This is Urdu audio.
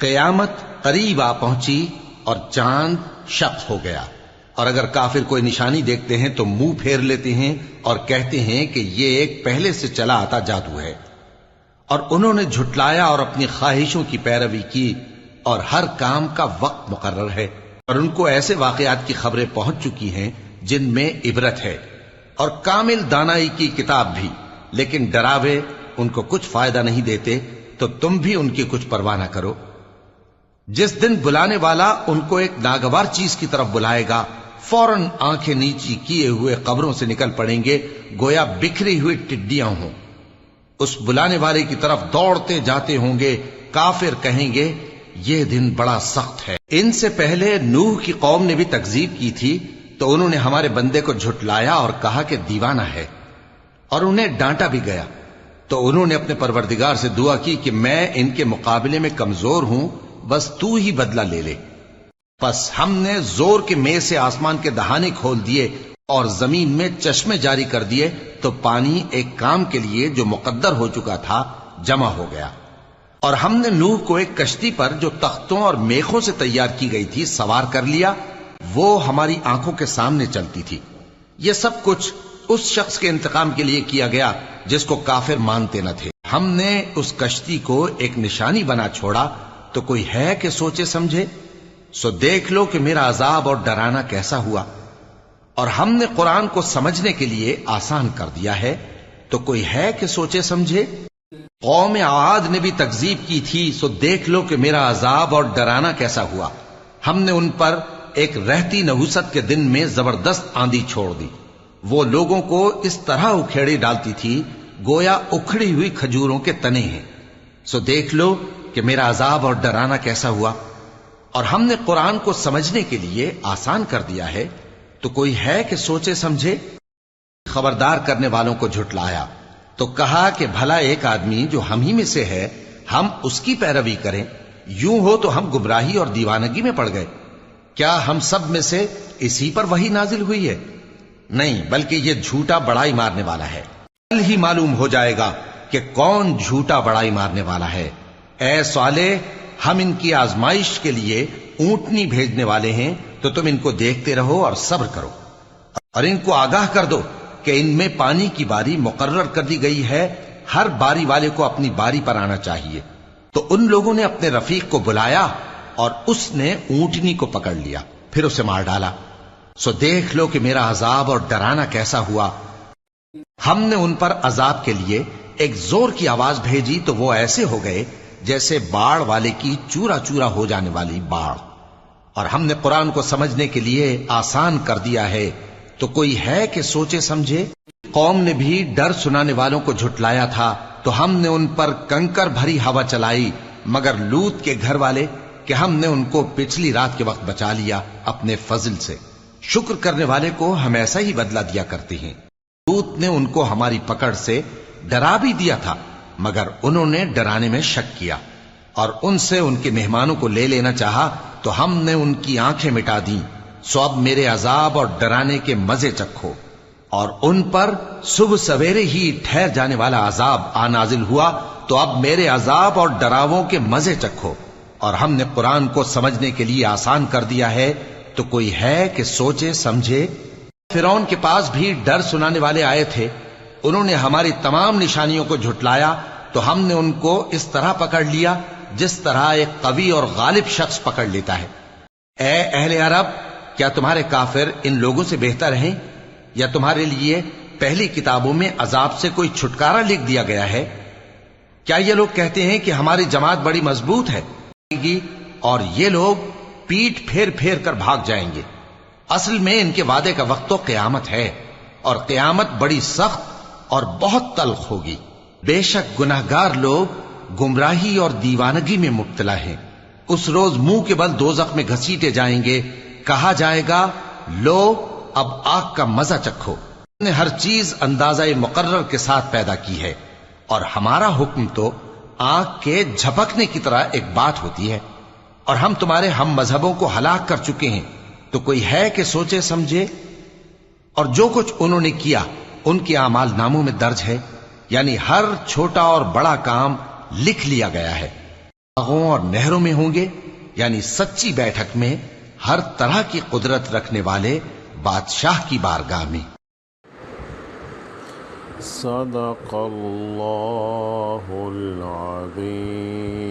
قیامت قریب آ پہنچی اور چاند شق ہو گیا، اور اگر کافر کوئی نشانی دیکھتے ہیں تو منہ پھیر لیتے ہیں اور کہتے ہیں کہ یہ ایک پہلے سے چلا آتا جادو ہے، اور انہوں نے جھٹلایا اور اپنی خواہشوں کی پیروی کی، اور ہر کام کا وقت مقرر ہے، اور ان کو ایسے واقعات کی خبریں پہنچ چکی ہیں جن میں عبرت ہے، اور کامل دانائی کی کتاب بھی، لیکن ڈراوے ان کو کچھ فائدہ نہیں دیتے، تو تم بھی ان کی کچھ پرواہ نہ کرو۔ جس دن بلانے والا ان کو ایک ناگوار چیز کی طرف بلائے گا، فوراً آنکھیں نیچی کیے ہوئے قبروں سے نکل پڑیں گے گویا بکھری ہوئی ٹڈیاں ہوں۔ اس بلانے والے کی طرف دوڑتے جاتے ہوں گے، کافر کہیں گے یہ دن بڑا سخت ہے۔ ان سے پہلے نوح کی قوم نے بھی تکذیب کی تھی، تو انہوں نے ہمارے بندے کو جھٹلایا اور کہا کہ دیوانہ ہے، اور انہیں ڈانٹا بھی گیا۔ تو انہوں نے اپنے پروردگار سے دعا کی کہ میں ان کے مقابلے میں کمزور ہوں، بس تو ہی بدلہ لے لے۔ پس ہم نے زور کے مے سے آسمان کے دہانے کھول دیے اور زمین میں چشمے جاری کر دیے، تو پانی ایک کام کے لیے جو مقدر ہو چکا تھا جمع ہو گیا۔ اور ہم نے نوح کو ایک کشتی پر جو تختوں اور میخوں سے تیار کی گئی تھی سوار کر لیا، وہ ہماری آنکھوں کے سامنے چلتی تھی۔ یہ سب کچھ اس شخص کے انتقام کے لیے کیا گیا جس کو کافر مانتے نہ تھے۔ ہم نے اس کشتی کو ایک نشانی بنا چھوڑا، تو کوئی ہے کہ سوچے سمجھے؟ سو دیکھ لو کہ میرا عذاب اور ڈرانا کیسا ہوا۔ اور ہم نے قرآن کو سمجھنے کے لیے آسان کر دیا ہے، تو کوئی ہے کہ سوچے سمجھے؟ قوم عاد نے بھی تکذیب کی تھی، سو دیکھ لو کہ میرا عذاب اور ڈرانا کیسا ہوا۔ ہم نے ان پر ایک رہتی نحوست کے دن میں زبردست آندھی چھوڑ دی، وہ لوگوں کو اس طرح اکھیڑی ڈالتی تھی گویا اکھڑی ہوئی کھجوروں کے تنے ہیں۔ سو دیکھ لو کہ میرا عذاب اور ڈرانا کیسا ہوا۔ اور ہم نے قرآن کو سمجھنے کے لیے آسان کر دیا ہے، تو کوئی ہے کہ سوچے سمجھے؟ خبردار کرنے والوں کو جھٹلایا، تو کہا کہ بھلا ایک آدمی جو ہم ہی میں سے ہے، ہم اس کی پیروی کریں؟ یوں ہو تو ہم گمراہی اور دیوانگی میں پڑ گئے۔ کیا ہم سب میں سے اسی پر وحی نازل ہوئی ہے؟ نہیں، بلکہ یہ جھوٹا بڑائی مارنے والا ہے۔ کل ہی معلوم ہو جائے گا کہ کون جھوٹا بڑائی مارنے والا ہے۔ اے صالح، ہم ان کی آزمائش کے لیے اونٹنی بھیجنے والے ہیں، تو تم ان کو دیکھتے رہو اور صبر کرو، اور ان کو آگاہ کر دو کہ ان میں پانی کی باری مقرر کر دی گئی ہے، ہر باری والے کو اپنی باری پر آنا چاہیے۔ تو ان لوگوں نے اپنے رفیق کو بلایا، اور اس نے اونٹنی کو پکڑ لیا، پھر اسے مار ڈالا۔ سو دیکھ لو کہ میرا عذاب اور ڈرانا کیسا ہوا۔ ہم نے ان پر عذاب کے لیے ایک زور کی آواز بھیجی، تو وہ ایسے ہو گئے جیسے باڑ والے کی چورا چورا ہو جانے والی باڑ۔ اور ہم نے قرآن کو سمجھنے کے لیے آسان کر دیا ہے، تو کوئی ہے کہ سوچے سمجھے؟ قوم نے بھی ڈر سنانے والوں کو جھٹلایا تھا، تو ہم نے ان پر کنکر بھری ہوا چلائی، مگر لوط کے گھر والے کہ ہم نے ان کو پچھلی رات کے وقت بچا لیا اپنے فضل سے۔ شکر کرنے والے کو ہم ایسا ہی بدلہ دیا کرتے ہیں۔ لوط نے ان کو ہماری پکڑ سے ڈرا بھی دیا تھا، مگر انہوں نے ڈرانے میں شک کیا، اور ان سے ان کے مہمانوں کو لے لینا چاہا، تو ہم نے ان کی آنکھیں مٹا دیں۔ سو اب میرے عذاب اور ڈرانے کے مزے چکھو۔ اور ان پر صبح سویرے ہی ٹھہر جانے والا عذاب آ نازل ہوا، تو اب میرے عذاب اور ڈراووں کے مزے چکھو۔ اور ہم نے قرآن کو سمجھنے کے لیے آسان کر دیا ہے، تو کوئی ہے کہ سوچے سمجھے؟ فرعون کے پاس بھی ڈر سنانے والے آئے تھے، انہوں نے ہماری تمام نشانیوں کو جھٹلایا، تو ہم نے ان کو اس طرح پکڑ لیا جس طرح ایک قوی اور غالب شخص پکڑ لیتا ہے۔ اے اہل عرب، کیا تمہارے کافر ان لوگوں سے بہتر ہیں؟ یا تمہارے لیے پہلی کتابوں میں عذاب سے کوئی چھٹکارا لکھ دیا گیا ہے؟ کیا یہ لوگ کہتے ہیں کہ ہماری جماعت بڑی مضبوط ہے، اور یہ لوگ پیٹ پھیر پھیر کر بھاگ جائیں گے؟ اصل میں ان کے وعدے کا وقت تو قیامت ہے، اور قیامت بڑی سخت اور بہت تلخ ہوگی۔ بے شک گناہگار لوگ گمراہی اور دیوانگی میں مبتلا ہیں۔ اس روز منہ کے بل دوزخ میں گھسیٹے جائیں گے، کہا جائے گا لو اب آگ کا مزہ چکھو۔ ہم نے ہر چیز اندازہ مقرر کے ساتھ پیدا کی ہے، اور ہمارا حکم تو آگ کے جھپکنے کی طرح ایک بات ہوتی ہے۔ اور ہم تمہارے ہم مذہبوں کو ہلاک کر چکے ہیں، تو کوئی ہے کہ سوچے سمجھے؟ اور جو کچھ انہوں نے کیا ان کے اعمال ناموں میں درج ہے، یعنی ہر چھوٹا اور بڑا کام لکھ لیا گیا ہے۔ باغوں اور نہروں میں ہوں گے، یعنی سچی بیٹھک میں ہر طرح کی قدرت رکھنے والے بادشاہ کی بارگاہ میں۔ صدق اللہ العظیم۔